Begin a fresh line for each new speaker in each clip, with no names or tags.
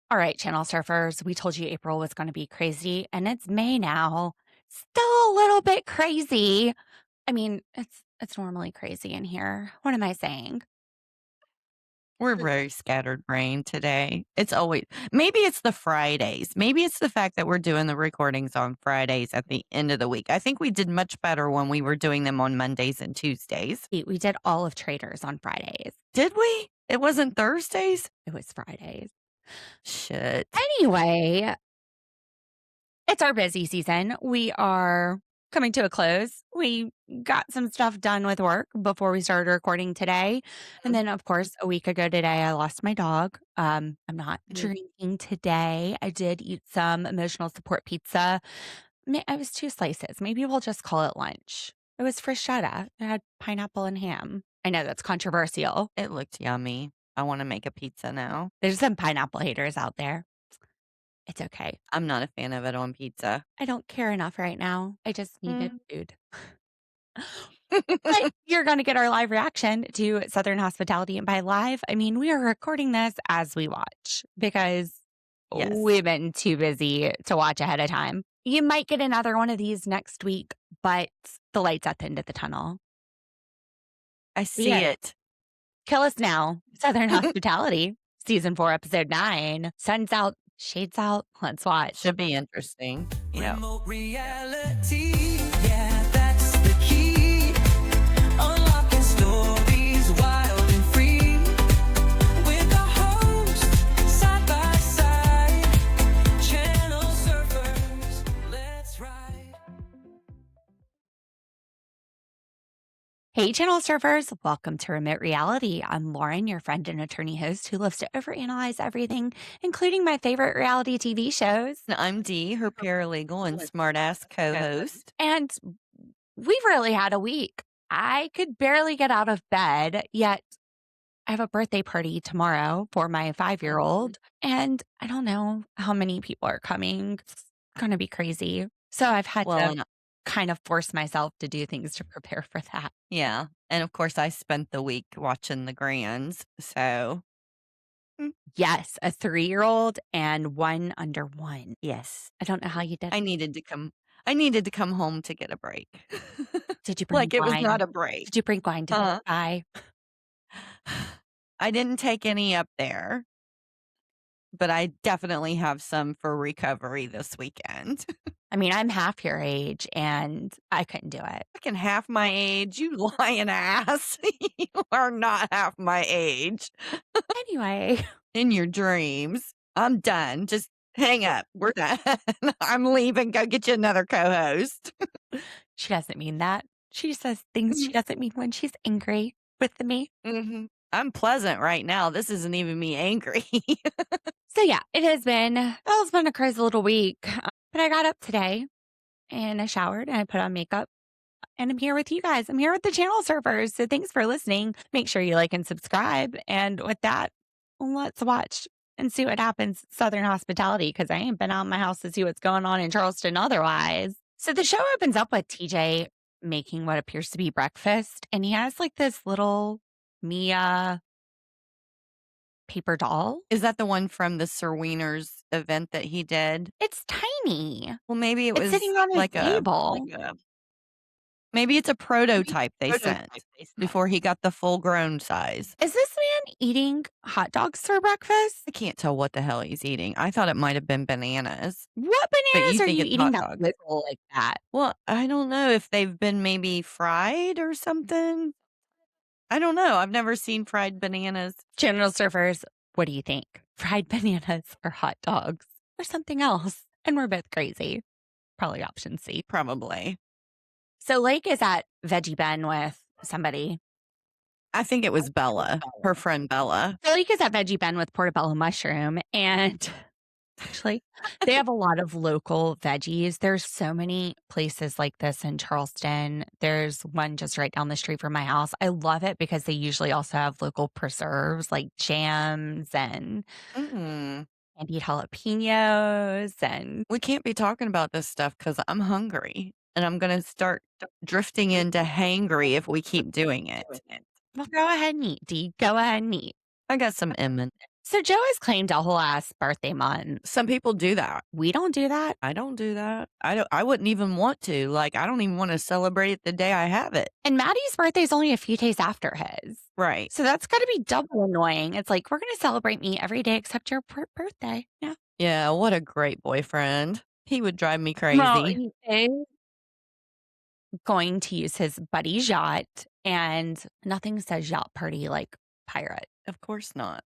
All right, channel surfers, we told you April was going to be crazy, and it's May now. Still a little bit crazy. I mean, it's normally crazy in here. What am I saying?
We're very scattered brain today. It's always maybe it's the Fridays. Maybe it's the fact that we're doing the recordings on Fridays at the end of the week. I think we did much better when we were doing them on Mondays and Tuesdays.
We did all of Traders on Fridays.
Did we? It wasn't Thursdays?
It was Fridays.
Shit.
Anyway, it's our busy season. We are coming to a close. We got some stuff done with work before we started recording today. And then, of course, a week ago today, I lost my dog. I'm not drinking today. I did eat some emotional support pizza. I was 2 slices. Maybe we'll just call it lunch. It was freschetta. It had pineapple and ham. I know that's controversial.
It looked yummy. I want to make a pizza now.
There's some pineapple haters out there. It's okay.
I'm not a fan of it on pizza.
I don't care enough right now. I just needed food. But you're going to get our live reaction to Southern Hospitality. And by live, I mean we are recording this as we watch because we've been too busy to watch ahead of time. You might get another one of these next week, but the light's at the end of the tunnel.
I see it.
Kill us now. Southern Hospitality, season 4, episode 9. Sun's out, shades out. Let's watch.
Should be interesting. Yeah.
Remote reality, yeah, that's the key. Unlocking stories wild and free. With the host, side by side. Channel surfers, let's ride.
Hey, channel surfers. Welcome to Remote Reality. I'm Lauren, your friend and attorney host who loves to overanalyze everything, including my favorite reality TV shows.
And I'm Dee, her paralegal and smartass co-host.
And we've really had a week. I could barely get out of bed, yet I have a birthday party tomorrow for my 5-year-old. And I don't know how many people are coming. It's going to be crazy. So I've had to kind of force myself to do things to prepare for that.
Yeah. And of course, I spent the week watching the Grands. So,
Yes, a 3-year-old and one under 1.
yes,
I don't know how you did
I
it.
needed to come home to get a break.
Did you bring
Like it was
wine?
not a break.
Did you bring wine to buy?
I didn't take any up there, but I definitely have some for recovery this weekend.
I mean, I'm half your age and I couldn't do it.
Fucking half my age, you lying ass. You are not half my age.
Anyway,
In your dreams. I'm done. Just hang up. We're done. I'm leaving. Go get you another co-host.
she doesn't mean that. She says things she doesn't mean when she's angry with me.
I'm pleasant right now. This isn't even me angry.
So yeah, it's been a crazy little week. But I got up today and I showered and I put on makeup and I'm here with you guys. I'm here with the channel surfers. So thanks for listening. Make sure you like and subscribe. And with that, let's watch and see what happens at Southern Hospitality because I ain't been out of my house to see what's going on in Charleston otherwise. So the show opens up with TJ making what appears to be breakfast. And he has like this little Mia paper doll.
Is that the one from the Sir Wiener's event that he did?
It's tiny.
Well, maybe it
It's
was
sitting on his
like
table.
maybe it's a prototype they sent before he got the full grown size.
Is this man eating hot dogs for breakfast?
I can't tell what the hell he's eating. I thought it might have been bananas.
What bananas are
think
you
it's
eating
hot
that
dogs.
little like that?
Well, I don't know if they've been maybe fried or something. I don't know. I've never seen fried bananas.
Channel surfers, what do you think? Fried bananas or hot dogs or something else? And we're both crazy. Probably option C.
Probably.
So Lake is at Veggie Ben with somebody.
I think it was Bella, her friend Bella.
So Lake is at Veggie Ben with portobello mushroom and actually they have a lot of local veggies. There's so many places like this in Charleston. There's one just right down the street from my house. I love it because they usually also have local preserves like jams and candied jalapenos. And
We can't be talking about this stuff because I'm hungry and I'm going to start drifting into hangry if we keep doing it.
well, go ahead and eat, Dee. Go ahead and eat.
I got some M&Ms.
So Joe has claimed a whole ass birthday month.
Some people do that.
We don't do that.
I don't do that. I wouldn't even want to. Like, I don't even want to celebrate the day I have it.
And Maddie's birthday is only a few days after his.
Right.
So that's got to be double annoying. It's like, we're going to celebrate me every day except your birthday. Yeah.
Yeah, what a great boyfriend. He would drive me crazy.
Well, he is going to use his buddy's yacht, and nothing says yacht party like pirate.
Of course not.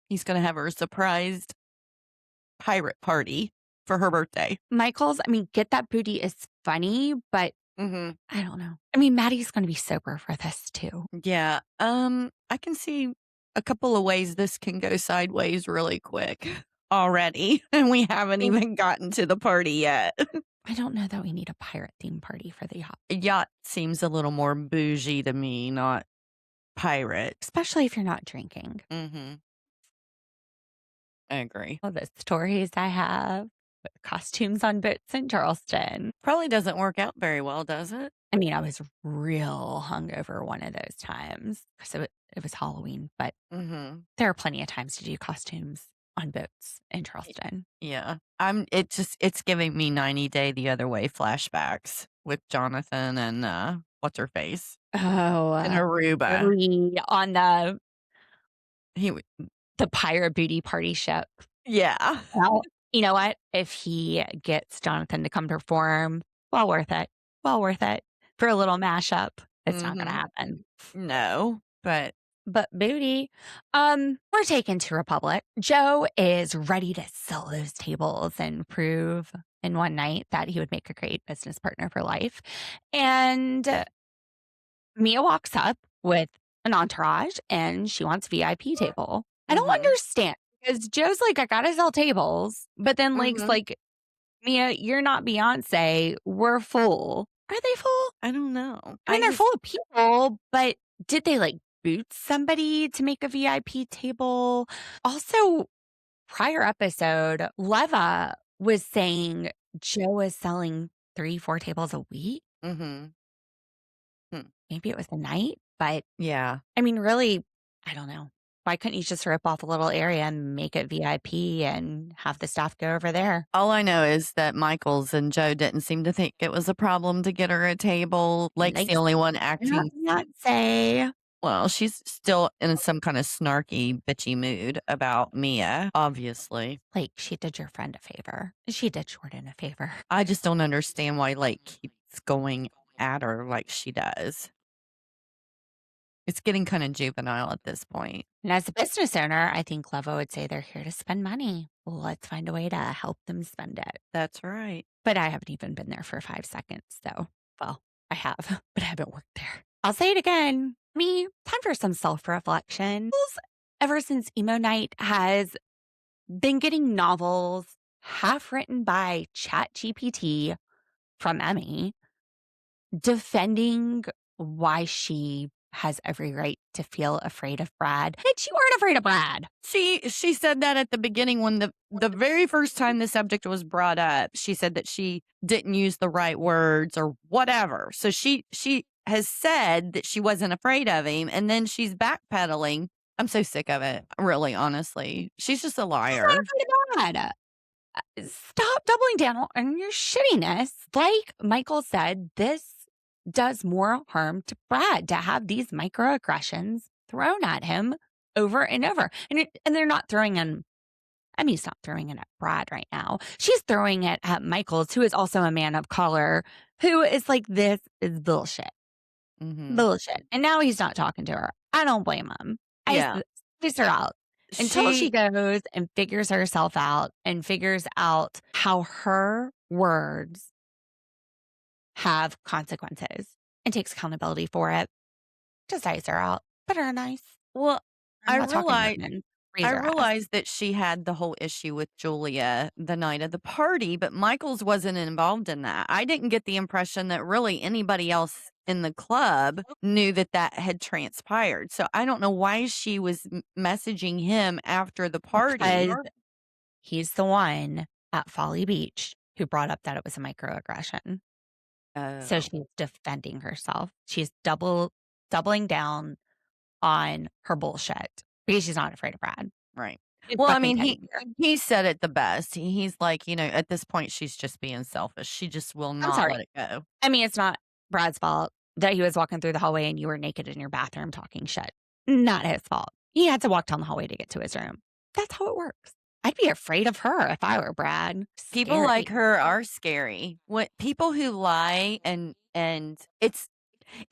He's going to have her a surprised pirate party for her birthday.
Michols, I mean, get that booty is funny, but
Mm-hmm.
I don't know. I mean, Maddie's going to be sober for this too.
Yeah. I can see a couple of ways this can go sideways really quick already. And we haven't even gotten to the party yet.
I don't know that we need a pirate theme party for the yacht,
Yacht seems a little more bougie to me, not pirate.
especially if you're not drinking.
Mm-hmm. I agree.
All the stories I have with costumes on boats in Charleston.
Probably doesn't work out very well, does it?
I mean, I was real hungover one of those times. So it was Halloween, but
Mm-hmm.
there are plenty of times to do costumes on boats in Charleston.
Yeah. It's giving me 90 Day the Other Way flashbacks with Jonathan and what's her face?
Oh,
And Aruba.
really? On
He
the pirate booty party ship.
Yeah.
Well, you know what? If he gets Jonathan to come perform, well worth it. Well worth it for a little mashup. It's not going to
Mhm.
happen.
No, but
But booty, we're taken to Republic. Joe is ready to sell those tables and prove in one night that he would make a great business partner for life. And Mia walks up with an entourage and she wants VIP table. I don't
Mhm.
understand because Joe's like, I gotta sell tables, but then Lake's
Mhm.
like, Mia, you're not Beyonce. We're full. Are they full?
I don't know.
I mean, they're full of people, but did they like boot somebody to make a VIP table? Also, prior episode, Leva was saying Joe is selling 3-4 tables a week.
Mm-hmm.
Maybe it was a night, but
Yeah.
I mean, really, I don't know. Why couldn't you just rip off a little area and make it VIP and have the staff go over there?
All I know is that Michols and Joe didn't seem to think it was a problem to get her a table. Lake's the
Lake's
only one
Not
acting.
say.
Well, she's still in some kind of snarky, bitchy mood about Mia, obviously.
Like, she did your friend a favor. She did Jordan a favor.
I just don't understand why Lake keeps going at her like she does. It's getting kind of juvenile at this point.
And as a business owner, I think Leva would say they're here to spend money. Let's find a way to help them spend it.
That's right.
But I haven't even been there for 5 seconds. So, well, I have, but I haven't worked there. I'll say it again. Me, time for some self-reflection. Ever since Emo Night has been getting novels half written by ChatGPT from Emmy, defending why she has every right to feel afraid of Brad. Bitch, you weren't afraid of Brad.
She said that at the beginning when the very first time the subject was brought up. She said that she didn't use the right words or whatever. So she has said that she wasn't afraid of him, and then she's backpedaling. I'm so sick of it, really, honestly. She's just a
I'm
liar.
not afraid of Brad. Stop doubling down on your shittiness. Like Michael said, this does more harm to Brad to have these microaggressions thrown at him over and over. And they're not throwing in, Emmy's not throwing it at Brad right now. She's throwing it at Michols, who is also a man of color, who is like, this is bullshit.
Mhm.
Bullshit. And now he's not talking to her. I don't blame him.
Yeah.
Space her out until she goes and figures herself out and figures out how her words have consequences and takes accountability for it. Just ice her out. Put her on ice.
Well,
I'm
I
not talking
realize
women. Raise
I
her ass.
realized that she had the whole issue with Julia the night of the party, but Michaels wasn't involved in that. I didn't get the impression that really anybody else in the club knew that that had transpired. So I don't know why she was messaging him after the party.
Because he's the one at Folly Beach who brought up that it was a microaggression. So
Oh,
she's defending herself. She's doubling down on her bullshit because she's not afraid of Brad.
right.
It's
Well, I
fucking
mean,
teddy bear.
he said it the best. He's like, at this point, she's just being selfish. She just will
I'm
not
sorry.
let it go.
I mean, it's not Brad's fault that he was walking through the hallway and you were naked in your bathroom talking shit. Not his fault. He had to walk down the hallway to get to his room. That's how it works. I'd be afraid of her if I were Brad.
People
Scary.
like her are scary. What people who lie and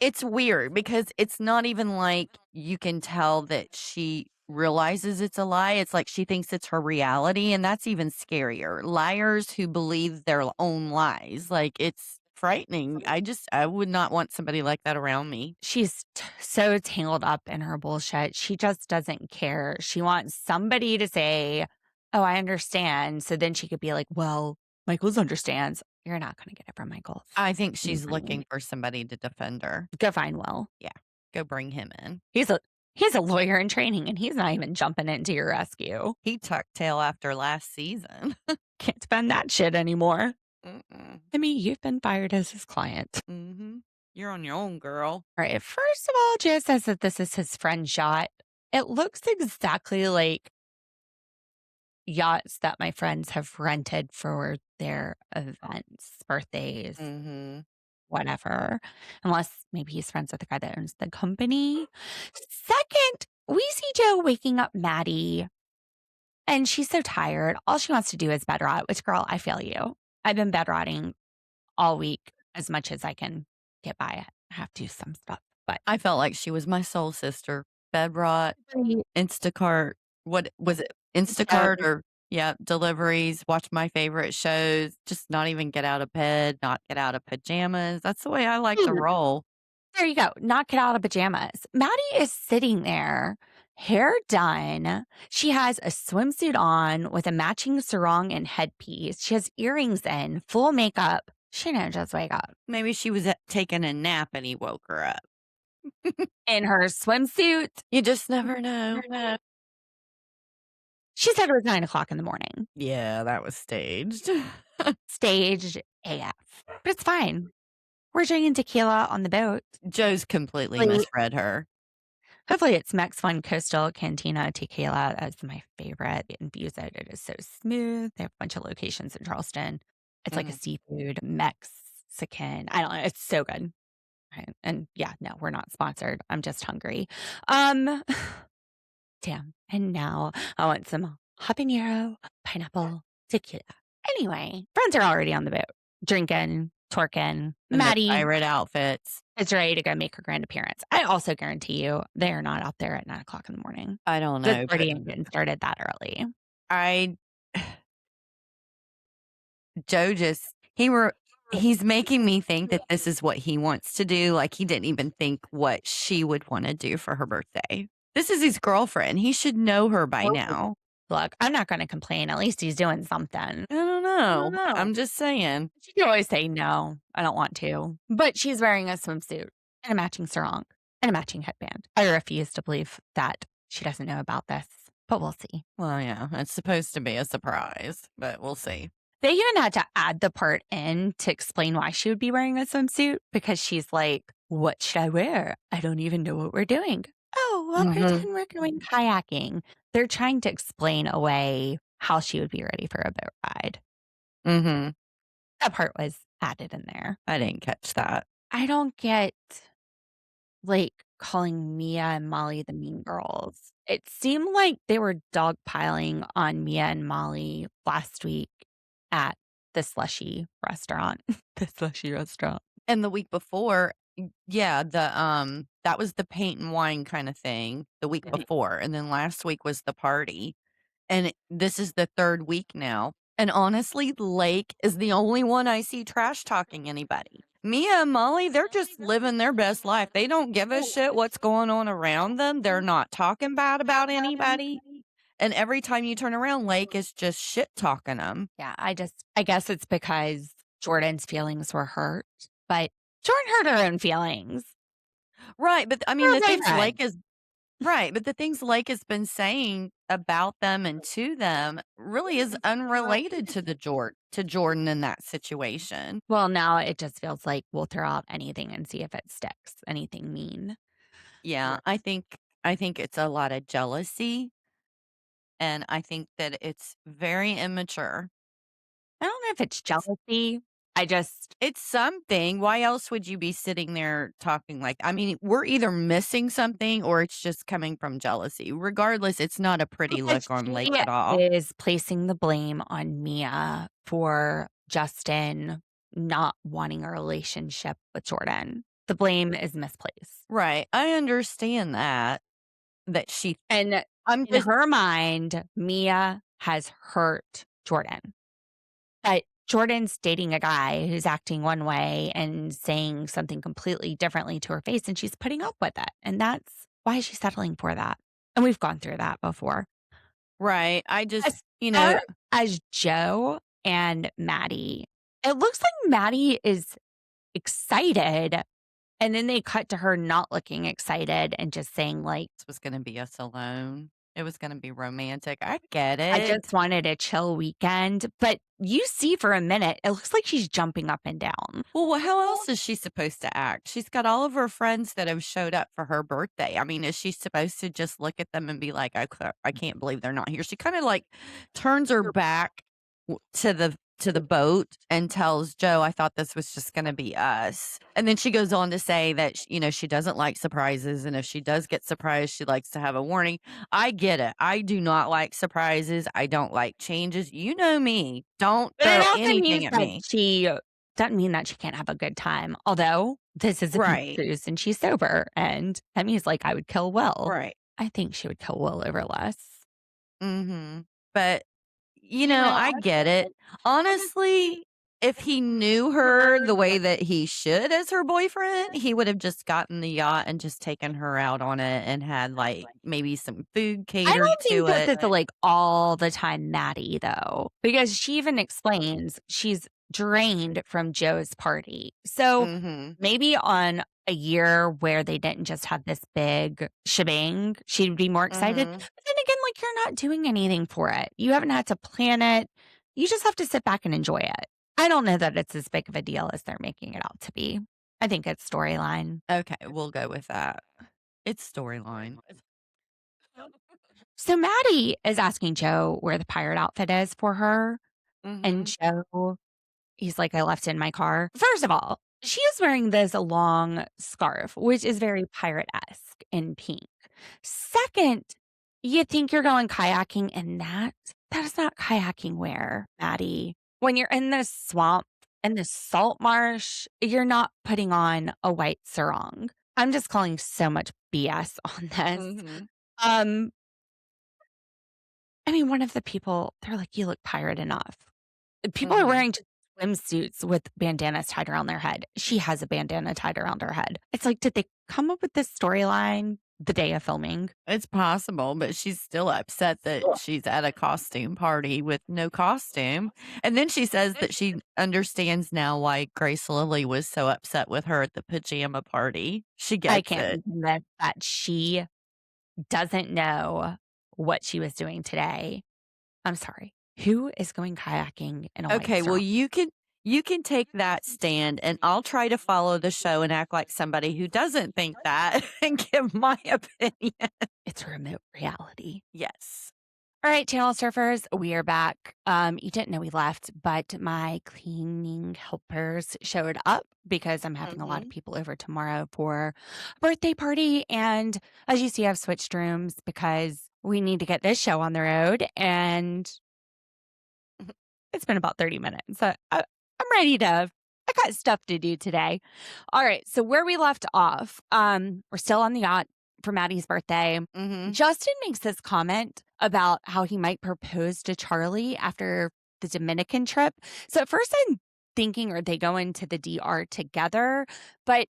it's weird because it's not even like you can tell that she realizes it's a lie. It's like she thinks it's her reality, and that's even scarier. Liars who believe their own lies. Like it's frightening. I would not want somebody like that around me.
She's so tangled up in her bullshit. She just doesn't care. She wants somebody to say, "Oh, I understand." So then she could be like, "Well, Michaels understands." You're not going to get it from Michaels.
I think she's looking for somebody to defend her.
Go find Will.
Go bring him in.
He's a lawyer in training, and he's not even jumping into your rescue.
He tucked tail after last season.
Can't defend that shit anymore.
Mm-mm.
I mean, you've been fired as his client.
Mm-hmm. You're on your own, girl.
All right. First of all, Joe says that this is his friend's yacht. It looks exactly like yachts that my friends have rented for their events, birthdays,
Mm-hmm.
whatever. Unless maybe he's friends with the guy that owns the company. Second, we see Joe waking up Maddie, and she's so tired. All she wants to do is bed rot, which, girl, I feel you. I've been bed rotting all week as much as I can get by. I have to do some stuff, but
I felt like she was my soul sister. Bed rot, Instacart. What was it? Instacart or deliveries, watch my favorite shows, just not even get out of bed, not get out of pajamas. That's the way I like to roll.
There you go. Not get out of pajamas. Maddie is sitting there, hair done. She has a swimsuit on with a matching sarong and headpiece. She has earrings in, full makeup. She didn't just wake up.
Maybe she was taking a nap and he woke her up.
In her swimsuit.
You just never know.
She said it was 9 o'clock in the morning.
Yeah, that was staged.
Staged AF. But it's fine. We're drinking tequila on the boat.
Joe's completely
Like-
misread her.
Hopefully it's Mex One Coastal Cantina Tequila. That's my favorite. They infuse it. It is so smooth. They have a bunch of locations in Charleston. It's like a seafood Mexican. I don't know. It's so good. Right. And yeah, no, we're not sponsored. I'm just hungry. Damn. And now I want some habanero pineapple tequila. Anyway, friends are already on the boat, drinking, twerking.
And the
Maddie
pirate outfits.
is ready to go make her grand appearance. I also guarantee you they are not out there at 9 o'clock in the morning.
I don't know.
The party ain't getting started that early.
Joe just he's making me think that this is what he wants to do. Like he didn't even think what she would want to do for her birthday. This is his girlfriend. He should know her by now.
Look, I'm not going to complain. At least he's doing something.
I don't know. I'm just saying.
She can always say, no, I don't want to. But she's wearing a swimsuit and a matching sarong and a matching headband. I refuse to believe that she doesn't know about this, but we'll see.
Well, yeah, it's supposed to be a surprise, but we'll see.
They even had to add the part in to explain why she would be wearing a swimsuit because she's like, what should I wear? I don't even know what we're doing. Oh, well, pretend we're going kayaking. They're trying to explain away how she would be ready for a boat ride.
Mm-hmm.
That part was added in there.
I didn't catch that.
I don't get like calling Mia and Molly the mean girls. It seemed like they were dogpiling on Mia and Molly last week at the slushy restaurant. The slushy restaurant.
And the week before, yeah, that was the paint and wine kind of thing the week before. And then last week was the party. And this is the third week now. And honestly, Lake is the only one I see trash talking anybody. Mia and Molly, they're just living their best life. They don't give a shit what's going on around them. They're not talking bad about anybody. And every time you turn around, Lake is just shit talking them.
Yeah, I guess it's because Jordan's feelings were hurt, but Jordan hurt her own feelings.
Right. But I mean,
Well,
the things
they
Lake is right. But the things Lake has been saying about them and to them really is unrelated to Jordan in that situation.
Well, now it just feels like we'll throw out anything and see if it sticks. Anything mean.
Yeah, I think it's a lot of jealousy. And I think that it's very immature.
I don't know if it's jealousy. I just,
It's something. Why else would you be sitting there talking like, I mean, we're either missing something or it's just coming from jealousy. Regardless, it's not a pretty
because
look on Lake
she
at all.
is placing the blame on Mia for Justin not wanting a relationship with Jordan. The blame is misplaced.
Right. I understand that she
And
I'm
in
just
her mind, Mia has hurt Jordan. But Jordan's dating a guy who's acting one way and saying something completely differently to her face, and she's putting up with it. And that's why she's settling for that. And we've gone through that before.
right. I
As
just,
far as Joe and Maddie, it looks like Maddie is excited. And then they cut to her not looking excited and just saying, like,
this was going to be us alone. It was going to be romantic. I get
I
it.
just wanted a chill weekend. But you see for a minute, it looks like she's jumping up and down.
Well, how else is she supposed to act? She's got all of her friends that have showed up for her birthday. I mean, is she supposed to just look at them and be like, I can't believe they're not here? She kind of like turns her back to the boat and tells Joe, I thought this was just going to be us. And then she goes on to say that, she doesn't like surprises. And if she does get surprised, she likes to have a warning. I get it. I do not like surprises. I don't like changes. You know me. Don't
But it
throw
also
anything
means
at
that
me.
she doesn't mean that she can't have a good time. Although this is a
Right.
cruise and she's sober. And Emmy's like, I would kill Will.
Right.
I think she would kill Will over Les.
Mm-hmm. But I get it. Honestly, if he knew her the way that he should as her boyfriend, he would have just gotten the yacht and just taken her out on it and had like maybe some food
I
catered
don't think
to
this
it.
is like all the time Maddie though, because she even explains she's drained from Joe's party. So
Mm-hmm.
maybe on a year where they didn't just have this big shebang, she'd be more excited.
Mhm.
But then again, like you're not doing anything for it. You haven't had to plan it. You just have to sit back and enjoy it. I don't know that it's as big of a deal as they're making it out to be. I think it's storyline.
Okay, we'll go with that. It's storyline.
So Maddie is asking Joe where the pirate outfit is for her. And
Mhm.
Joe, he's like, I left it in my car. First of all, she is wearing this long scarf, which is very pirate-esque in pink. Second, you think you're going kayaking in that? That is not kayaking wear, Maddie. When you're in the swamp and the salt marsh, you're not putting on a white sarong. I'm just calling so much BS on this.
Mhm.
I mean, one of the people, they're like, you look pirate enough. People are
Mhm.
wearing swimsuits with bandanas tied around their head. She has a bandana tied around her head. It's like, did they come up with this storyline the day of filming?
It's possible, but she's still upset that she's at a costume party with no costume. And then she says that she understands now why Grace Lilly was so upset with her at the pajama party. She
I
gets
can't
it.
admit that she doesn't know what she was doing today. I'm sorry. Who is going kayaking in a white
Okay, well
sarong?
you can take that stand and I'll try to follow the show and act like somebody who doesn't think that and give my opinion.
It's remote reality.
Yes.
All right, channel surfers, we are back. You didn't know we left, but my cleaning helpers showed up because I'm having a lot of
Mhm.
people over tomorrow for a birthday party. And as you see, I've switched rooms because we need to get this show on the road. And it's been about 30 minutes. So I'm ready to, I got stuff to do today. All right. So where we left off, we're still on the yacht for Maddie's birthday.
Mhm.
Justin makes this comment about how he might propose to Charlie after the Dominican trip. So at first I'm thinking, are they going to the DR together? But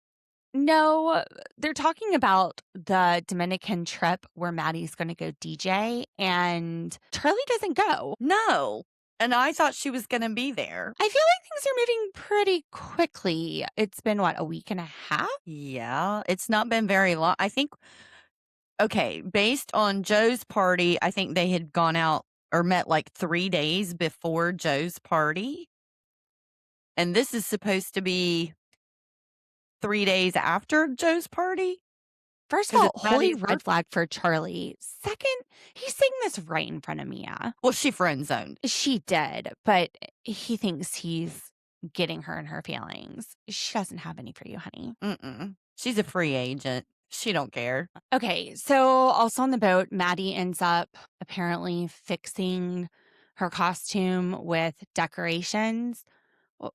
no, they're talking about the Dominican trip where Maddie's going to go DJ and Charlie doesn't go.
No. And I thought she was going to be there.
I feel like things are moving pretty quickly. It's been what, a week and a half?
Yeah, it's not been very long. I think okay, based on Joe's party, I think they had gone out or met like 3 days before Joe's party. And this is supposed to be 3 days after Joe's party?
First of
'Cause
all,
it's
holy
Maddie's
red flag for Charlie. Second, he's saying this right in front of Mia.
Well, she friend zoned.
She did, but he thinks he's getting her in her feelings. She doesn't have any for you, honey.
She's a free agent. She don't care.
Okay, so also on the boat, Maddie ends up apparently fixing her costume with decorations.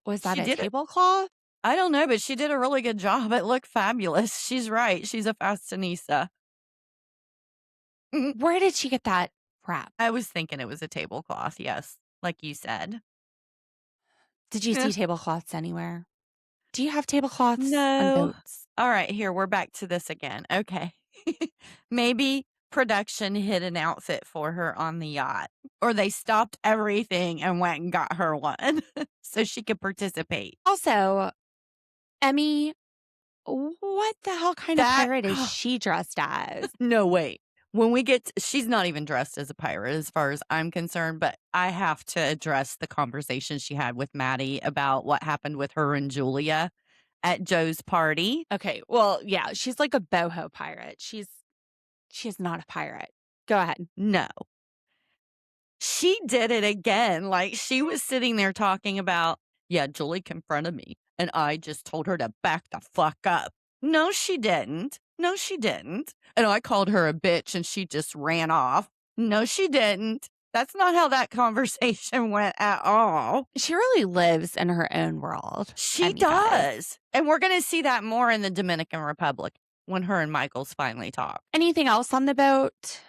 Was that
She
a
did it.
tablecloth?
I don't know, but she did a really good job. It looked fabulous. She's right. She's a fashionista.
Where did she get that wrap?
I was thinking it was a tablecloth. Yes, like you said.
Did you see tablecloths anywhere? Do you have tablecloths on
No.
boats?
All right, here we're back to this again. Okay. Maybe production hid an outfit for her on the yacht, or they stopped everything and went and got her one so she could participate.
Also, Emmy, what the hell kind of pirate is she dressed as?
No, wait. When we get she's not even dressed as a pirate as far as I'm concerned, but I have to address the conversation she had with Maddie about what happened with her and Julia at Joe's party.
Okay, well, yeah, she's like a boho pirate. She's not a pirate. Go ahead.
No. She did it again. Like, she was sitting there talking about, yeah, Julie confronted me and I just told her to back the fuck up. No, she didn't. No, she didn't. And I called her a bitch and she just ran off. No, she didn't. That's not how that conversation went at all.
She really lives in her own world.
She
Emmy does.
does. And we're going to see that more in the Dominican Republic when her and Michols finally talk.
Anything else on the boat?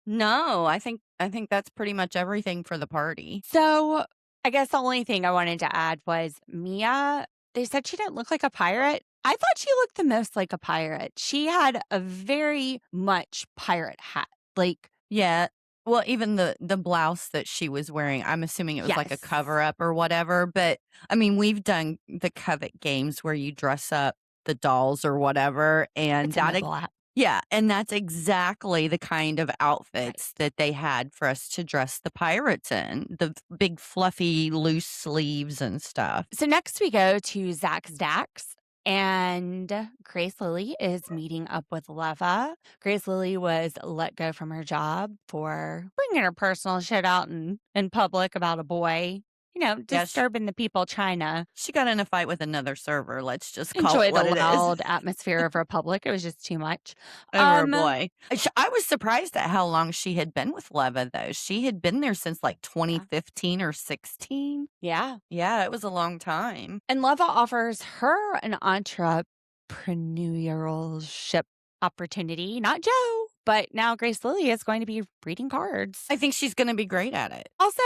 No, I think that's pretty much everything for the party.
So I guess the only thing I wanted to add was Mia. They said she didn't look like a pirate. I thought she looked the most like a pirate. She had a very much pirate hat. Like,
yeah. Well, even the blouse that she was wearing, I'm assuming it was like a
Yes.
cover up or whatever. But I mean, we've done the Covet games where you dress up the dolls or whatever, and
it's a
that
mobile hat.
yeah, and that's exactly the kind of outfits that they had for us to dress the pirates in. The big fluffy loose sleeves and stuff.
So next we go to Zach's Dax, and Grace Lilly is meeting up with Leva. Grace Lilly was let go from her job for bringing her personal shit out in public about a boy. You know,
Yeah,
disturbing the people trying to
She got in a fight with another server. Let's just call
enjoy
it what
the
it is.
loud atmosphere of Republic. It was just too much.
Oh, boy. I was surprised at how long she had been with Leva, though. She had been there since like 2015 or 16.
Yeah.
Yeah, it was a long time.
And Leva offers her an entrepreneurship opportunity. Not Joe, but now Grace Lilly is going to be reading cards.
I think she's going to be great at it.
Also,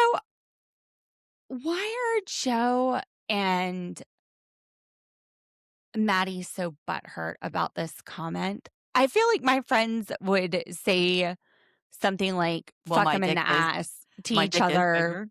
why are Joe and Maddie so butthurt about this comment? I feel like my friends would say something like,
Well,
fuck
my
them in
dick
the
is-
ass to
My
each
dick is
other
bigger.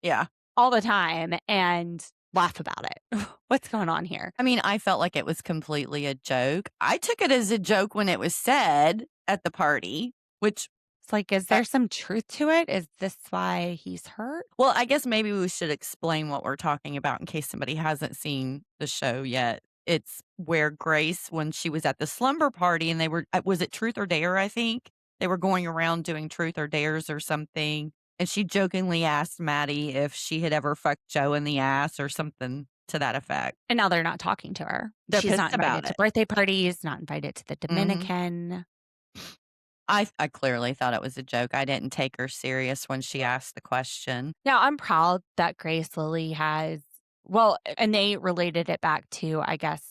Yeah.
all the time and laugh about it. What's going on here?
I mean, I felt like it was completely a joke. I took it as a joke when it was said at the party, which,
It's like, is there some truth to it? Is this why he's hurt?
well, I guess maybe we should explain what we're talking about in case somebody hasn't seen the show yet. It's where Grace, when she was at the slumber party and they were, was it Truth or Dare, I think? They were going around doing Truth or Dares or something. And she jokingly asked Maddie if she had ever fucked Joe in the ass or something to that effect.
And now they're not talking to her.
They're
She's not
pissed about
invited to
it.
birthday parties, not invited to the Dominican.
I clearly thought it was a joke. I didn't take her serious when she asked the question.
Now, I'm proud that Grace Lilly has, well, and they related it back to, I guess,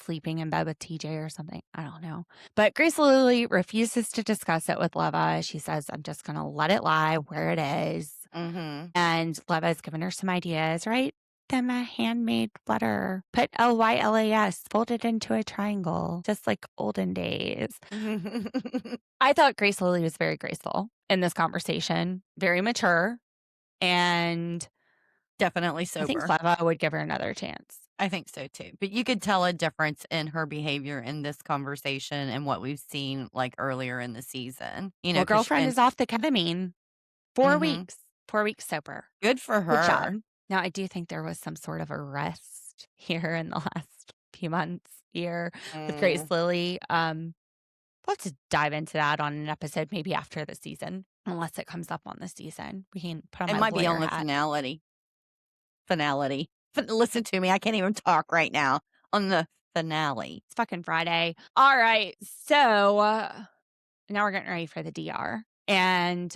sleeping in bed with TJ or something. I don't know. But Grace Lilly refuses to discuss it with Leva. She says, I'm just going to let it lie where it is.
Mm-hmm.
And Leva's given her some ideas, right? Them a handmade letter. Put LYLAS, fold it into a triangle, just like olden days. I thought Grace Lilly was very graceful in this conversation, very mature, and
Definitely sober.
I think Leva would give her another chance.
I think so too. But you could tell a difference in her behavior in this conversation and what we've seen like earlier in the season. You know,
Well,
'cause
girlfriend
and
is off the ketamine. 4
Mhm.
weeks. 4 weeks sober.
good for
Good job.
her.
Now, I do think there was some sort of arrest here in the last few months here with
Mm.
Grace Lilly. We'll have to dive into that on an episode maybe after the season, unless it comes up on the season. We can put on
It
my
might be
lawyer
on the
hat.
finality. Listen to me. I can't even talk right now. On the finale.
It's fucking Friday. All right. So now we're getting ready for the DR. And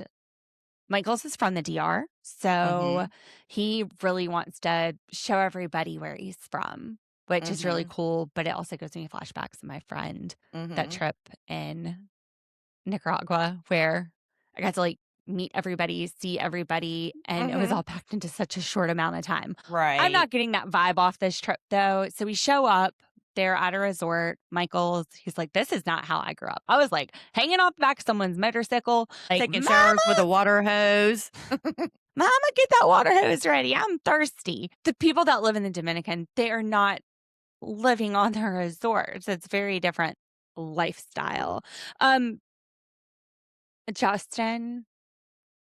Michols is from the DR. So he really wants to show everybody where he's from, which is really cool. But it also gives me flashbacks of my friend, that trip in Nicaragua, where I got to like meet everybody, see everybody, and it was all packed into such a short amount of time.
Right.
I'm not getting that vibe off this trip though. So we show up. They're at a resort. Michols, he's like, this is not how I grew up. I was like hanging off the back of someone's motorcycle, like,
taking showers with a water hose.
Mama, get that water hose ready. I'm thirsty. The people that live in the Dominican, they are not living on their resorts. It's very different lifestyle. Justin,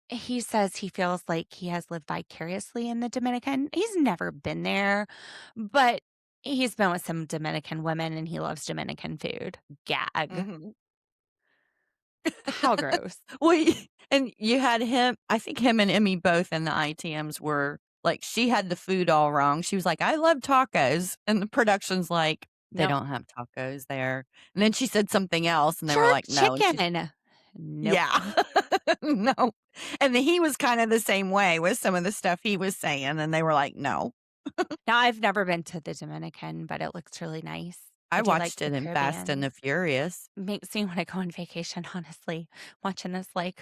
he says he feels like he has lived vicariously in the Dominican. He's never been there, but he's been with some Dominican women and he loves Dominican food. Gag. How gross.
Well, and you had him, I think him and Emmy both in the ITMs were like, she had the food all wrong. She was like, I love tacos. And the production's like, they
Nope.
don't have tacos there. And then she said something else and they were
Jerk
like, no.
chicken. Nope.
Yeah. No. And then he was kind of the same way with some of the stuff he was saying. And they were like, no.
Now, I've never been to the Dominican, but it looks really nice.
I
do like
watched
the
it in Fast and
Caribbean.
the Furious.
Makes me want to go on vacation, honestly. Watching this, like,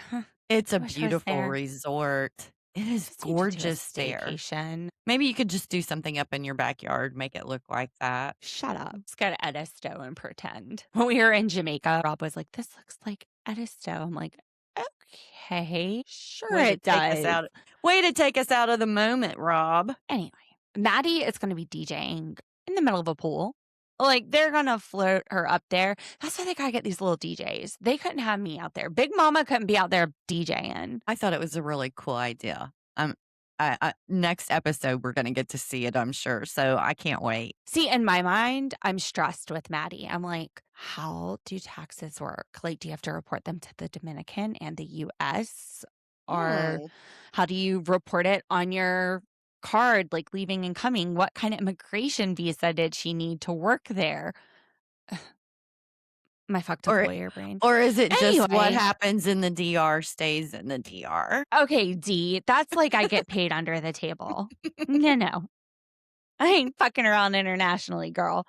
It's a
wish I was
beautiful
there.
resort. It is
Just need to do a
gorgeous there.
staycation.
Maybe you could just do something up in your backyard, make it look like that.
Shut up. Let's go to Edisto and pretend. When we were in Jamaica, Rob was like, this looks like Edisto. I'm like, okay, sure
Way
it
to take us
does.
out. Way to take us out of the moment, Rob.
Anyway, Maddie is going to be DJing in the middle of a pool. Like, they're going to float her up there. That's why they got to get these little DJs. They couldn't have me out there. Big Mama couldn't be out there DJing.
I thought it was a really cool idea. Next episode, we're going to get to see it, I'm sure. So I can't wait.
See, in my mind, I'm stressed with Maddie. I'm like, how do taxes work? Like, do you have to report them to the Dominican and the U.S.? Or how do you report it on your card, like leaving and coming? What kind of immigration visa did she need to work there? My fucked up lawyer brain.
Or is it just what
Anyway.
happens in the DR stays in the DR?
Okay, D, that's like I get paid under the table. No. I ain't fucking around internationally, girl.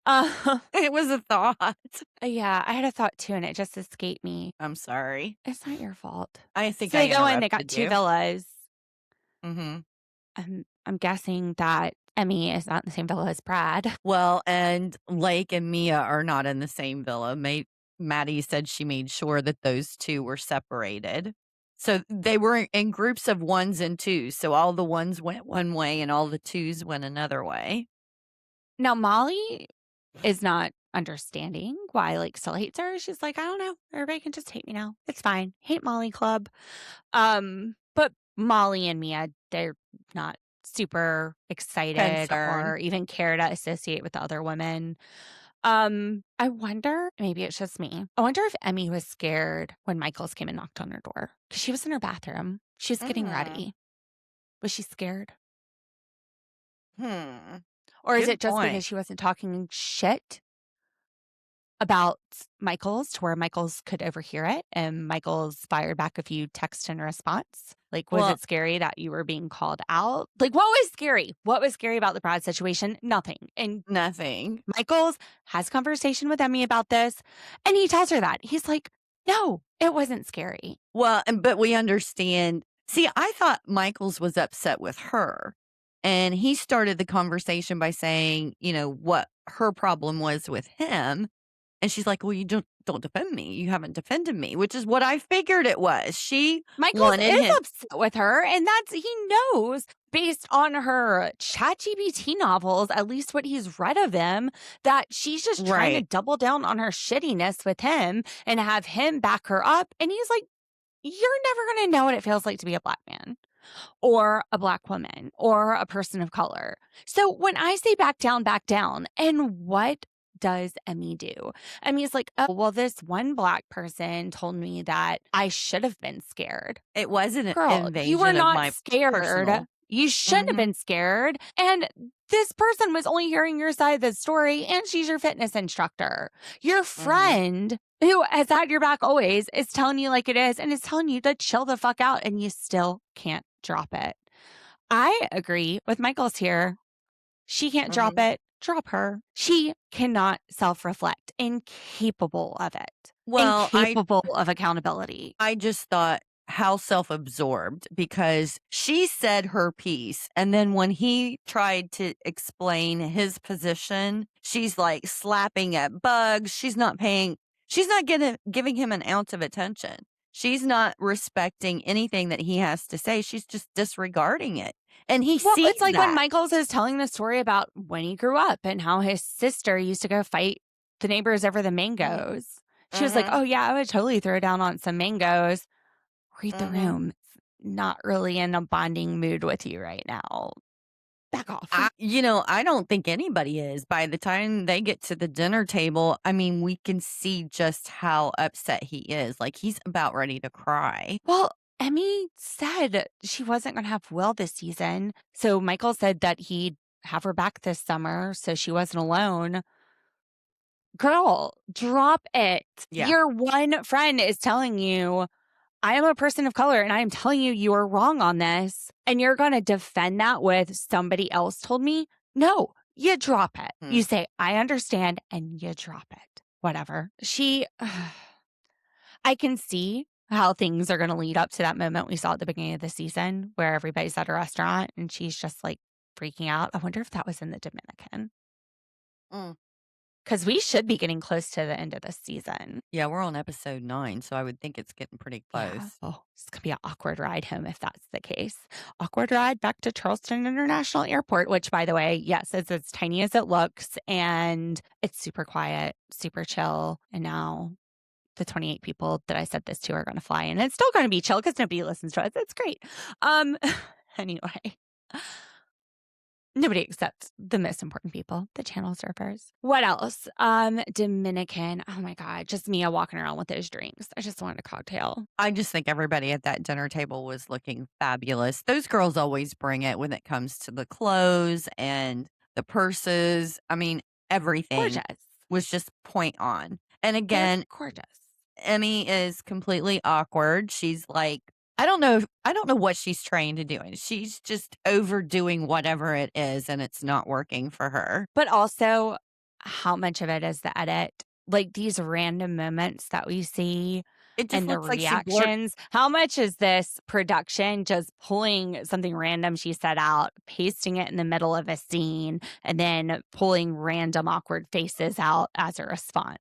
It was a thought.
Yeah, I had a thought too, and it just escaped me.
I'm sorry.
It's not your fault.
I think
So
I
they go in, they got
interrupted
2
you.
villas.
Mm-hmm.
I'm guessing that Emmy is not in the same villa as Brad.
Well, and Lake and Mia are not in the same villa. Maddie said she made sure that those two were separated. So they were in groups of 1s and 2s. So all the 1s went one way and all the 2s went another way.
Now, Molly is not understanding why Lake still hates her. She's like, I don't know. Everybody can just hate me now. It's fine. Hate Molly Club. But Molly and Mia, they're not super excited
Concerned.
or even care to associate with the other women. I wonder, maybe it's just me. I wonder if Emmy was scared when Michols came and knocked on her door because she was in her bathroom. She was getting ready. Was she scared? Or is
Good
it just
point.
because she wasn't talking shit about Michols to where Michols could overhear it and Michols fired back a few texts in response? Like, was it scary that you were being called out? Like, what was scary? What was scary about the Brad situation? Nothing. And
Nothing.
Michols has a conversation with Emmy about this, and he tells her that. He's like, no, it wasn't scary.
Well, but we understand. See, I thought Michols was upset with her. And he started the conversation by saying, what her problem was with him. And she's like, well, you don't defend me. You haven't defended me, which is what I figured it was.
Michols is upset with her, and he knows based on her ChatGPT novels, at least what he's read of him, that she's just trying to double down on her shittiness with him and have him back her up. And he's like, you're never going to know what it feels like to be a black man. or a Black woman or a person of color. So when I say back down, and what does Emmy do? Emmy's like, oh, well, this one Black person told me that I should have been scared.
It wasn't an
Girl, you were
invasion of
not
my
scared.
personal.
You shouldn't have
Mhm.
been scared. And this person was only hearing your side of the story, and she's your fitness instructor. Your friend who has had your back always is telling you like it is and is telling you to chill the fuck out, and you still can't drop it. I agree with Michols here. She can't drop it. Drop her. She cannot self-reflect. Incapable of it.
Well,
Incapable of accountability.
I just thought how self-absorbed, because she said her piece, and then when he tried to explain his position, she's like slapping at bugs. She's not giving him an ounce of attention. She's not respecting anything that he has to say. She's just disregarding it. And he
Well,
sees
it's like
that.
when Michols is telling the story about when he grew up and how his sister used to go fight the neighbors over the mangoes. She was like, oh, yeah, I would totally throw down on some mangoes. Read the room. Not really in a bonding mood with you right now. Back off.
I don't think anybody is. By the time they get to the dinner table, I mean, we can see just how upset he is. Like, he's about ready to cry.
Well, Emmy said she wasn't going to have Will this season. So Michael said that he'd have her back this summer so she wasn't alone. Girl, drop it.
Yeah.
Your one friend is telling you, I am a person of color and I am telling you, you are wrong on this. And you're going to defend that with somebody else told me. No, you drop it. You say, I understand, and you drop it. Whatever. I can see how things are going to lead up to that moment we saw at the beginning of the season where everybody's at a restaurant and she's just like freaking out. I wonder if that was in the Dominican. Because we should be getting close to the end of the season.
Yeah, we're on episode 9, so I would think it's getting pretty close.
Yeah. Oh, it's going to be an awkward ride home if that's the case. Awkward ride back to Charleston International Airport, which, by the way, yes, it's as tiny as it looks. And it's super quiet, super chill. And now the 28 people that I said this to are going to fly in. And it's still going to be chill because nobody listens to us. It's great. Anyway. Nobody except the most important people, the channel surfers. What else? Dominican. Oh my God. Just Mia walking around with those drinks. I just wanted a cocktail.
I just think everybody at that dinner table was looking fabulous. Those girls always bring it when it comes to the clothes and the purses. I mean, everything
Gorgeous.
was just point on. And again,
gorgeous.
Emmy is completely awkward. She's like, I don't know what she's trying to do. And she's just overdoing whatever it is, and it's not working for her.
But also, how much of it is the edit? Like these random moments that we see
It just
and the
looks like
reactions. How much is this production just pulling something random she set out, pasting it in the middle of a scene, and then pulling random awkward faces out as a response?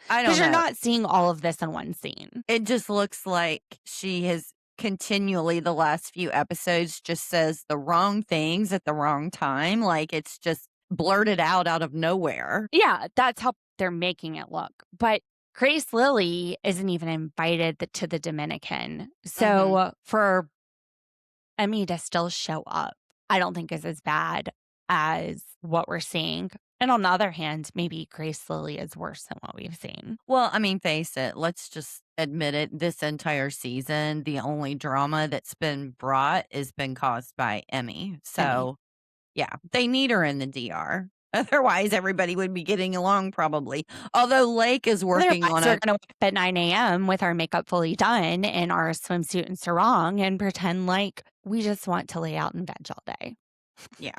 I don't know.
Because you're not seeing all of this in one scene.
It just looks like she has continually the last few episodes just says the wrong things at the wrong time. Like it's just blurted out of nowhere.
Yeah, that's how they're making it look. But Grace Lilly isn't even invited to the Dominican. So for Emmy to still show up, I don't think is as bad as what we're seeing. And on the other hand, maybe Grace Lilly is worse than what we've seen.
Well, I mean, face it, let's just admit it. This entire season, the only drama that's been brought has been caused by Emmy. So, yeah, they need her in the DR. Otherwise, everybody would be getting along probably. Although Lake is working on
We're
it.
going to wake up at 9 a.m. with our makeup fully done and our swimsuit and sarong and pretend like we just want to lay out in veg all day.
Yeah.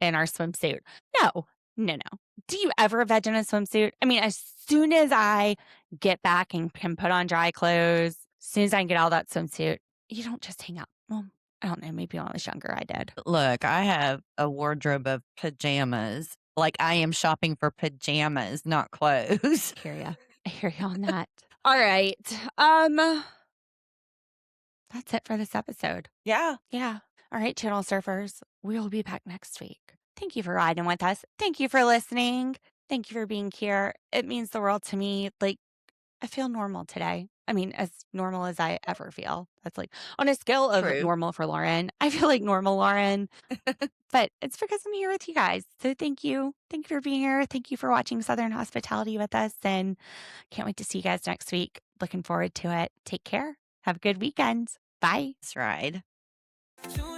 In our swimsuit. No. Do you ever veg in a swimsuit? I mean, as soon as I get back and can put on dry clothes, as soon as I can get out of that swimsuit, you don't just hang out. Well, I don't know. Maybe when I was younger, I did.
Look, I have a wardrobe of pajamas. Like I am shopping for pajamas, not clothes.
I hear you on that. All right. That's it for this episode.
Yeah.
Yeah. All right, channel surfers. We will be back next week. Thank you for riding with us. Thank you for listening. Thank you for being here. It means the world to me. Like, I feel normal today. I mean, as normal as I ever feel. That's like on a scale of
True.
normal for Lauren. I feel like normal Lauren, but it's because I'm here with you guys. So thank you. Thank you for being here. Thank you for watching Southern Hospitality with us. And can't wait to see you guys next week. Looking forward to it. Take care. Have a good weekend. Bye.
That's right.
To